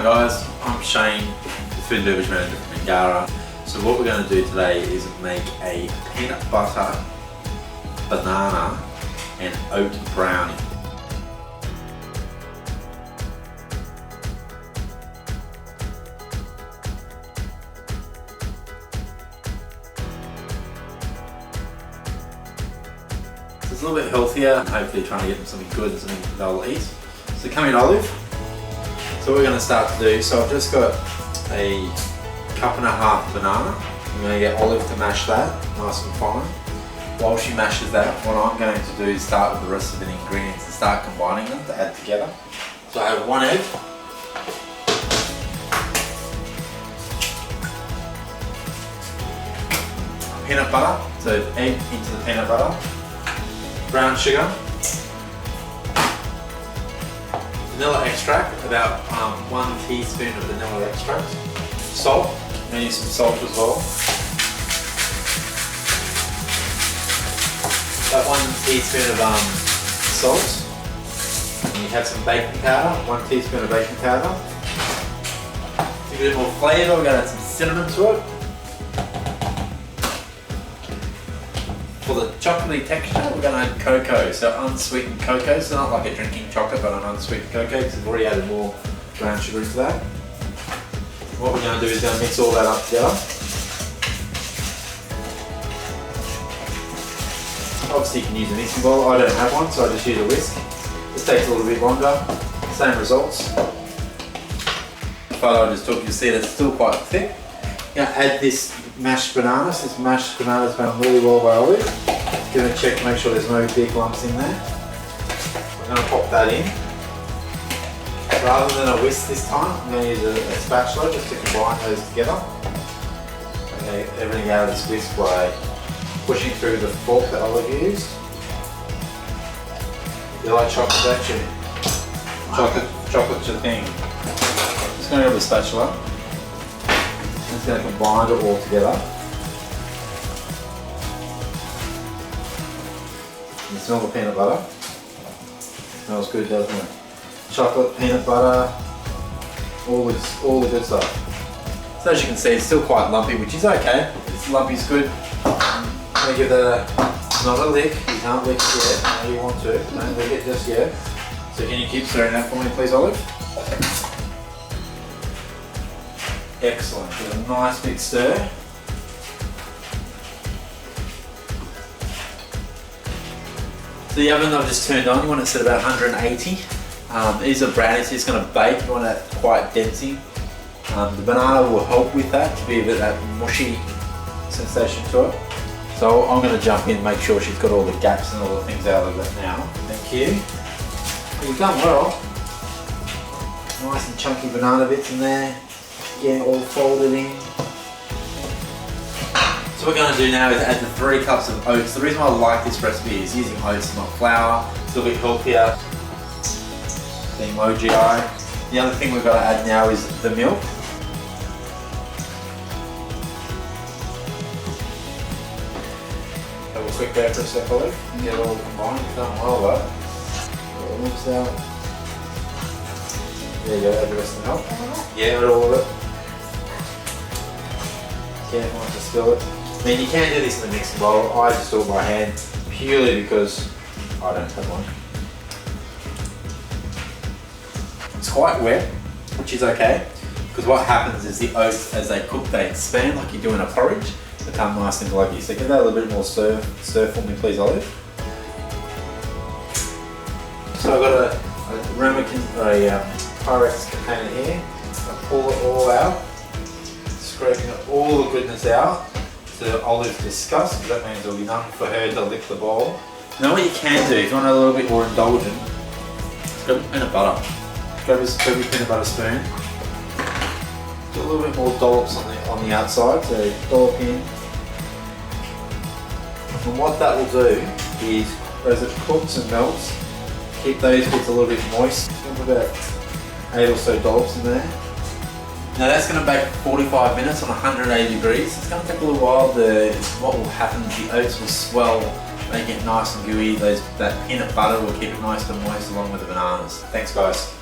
going guys? I'm Shane, the Food and Beverage Manager from Ngara. So what we're going to do today is make a peanut butter, banana and oat brownie. So it's a little bit healthier and hopefully trying to get them something good and something they'll eat. So come in Olive. So what we're going to start to do, so I've just got a cup and a half banana. I'm going to get Olive to mash that nice and fine. While she mashes that, what I'm going to do is start with the rest of the ingredients and start combining them to add together. So I have 1 egg, peanut butter, so egg into the peanut butter, brown sugar, vanilla extract, about 1 teaspoon of vanilla extract, salt, I'm going to use some salt as well, about 1 teaspoon of salt, and you have some baking powder, 1 teaspoon of baking powder. To give it a bit more flavour, we're going to add some cinnamon to it. For the chocolatey texture, we're going to add cocoa, so unsweetened cocoa, so not like a drinking chocolate, but an unsweetened cocoa, because we've already added more brown sugar into that. What we're going to do is going to mix all that up together. Obviously you can use a mixing bowl, I don't have one, so I just use a whisk. This takes a little bit longer, same results. The photo I just took, you see that's still quite thick. Now add this mashed bananas. This mashed banana's been really well by Olive. Going to check to make sure there's no big lumps in there. We're going to pop that in. Rather than a whisk this time, I'm going to use a spatula just to combine those together. Okay, everything out of this whisk by pushing through the fork that Olive used. You like chocolate, don't you? Chocolate's your thing. Just going to grab the spatula. It's going to combine it all together. You smell the peanut butter? Smells good, doesn't it? Chocolate, peanut butter, all the good stuff. So as you can see, it's still quite lumpy, which is okay. It's lumpy is good. I'm going to give that not a lick. You can't lick it yet. No, you want to. Don't lick it just yet. So can you keep stirring that for me, please, Olive? Excellent. Give it a nice big stir. So the oven I've just turned on, you want it set about 180. These are brownies, it's going to bake, you want that quite densing. The banana will help with that, to be a bit of that mushy sensation to it. So I'm going to jump in and make sure she's got all the gaps and all the things out of it now. Thank you. You've done well. Nice and chunky banana bits in there. Getting it all folded in. So what we're going to do now is add the 3 cups of oats. The reason why I like this recipe is using oats, not flour. It's a little bit healthier, being low GI. The other thing we've got to add now is the milk. Have a quick go for a sec, Olive, and get it all combined. You've done well though. All mixed out. There you go, add the rest of the milk. Yeah, add all of it. Careful not to spill it. I mean, you can do this in the mixing bowl. I just do it by hand purely because I don't have one. It's quite wet, which is okay, because what happens is the oats, as they cook, they expand like you do in a porridge, become nice and gluggy. So give that a little bit more stir for me, please, Olive. So I've got a ramekin, a Pyrex container here. I pull it all out, scraping all the goodness out to Olive's disgust, because that means it'll be nothing for her to lick the bowl. Now what you can do, if you want a little bit more indulgent, grab a peanut butter. Grab your peanut butter spoon. Do a little bit more dollops on the outside, so dollop in. And what that will do is, as it cooks and melts, keep those bits a little bit moist. Give about 8 or so dollops in there. Now that's going to bake for 45 minutes on 180 degrees. It's going to take a little while. What will happen is the oats will swell, make it nice and gooey. That peanut butter will keep it nice and moist along with the bananas. Thanks guys.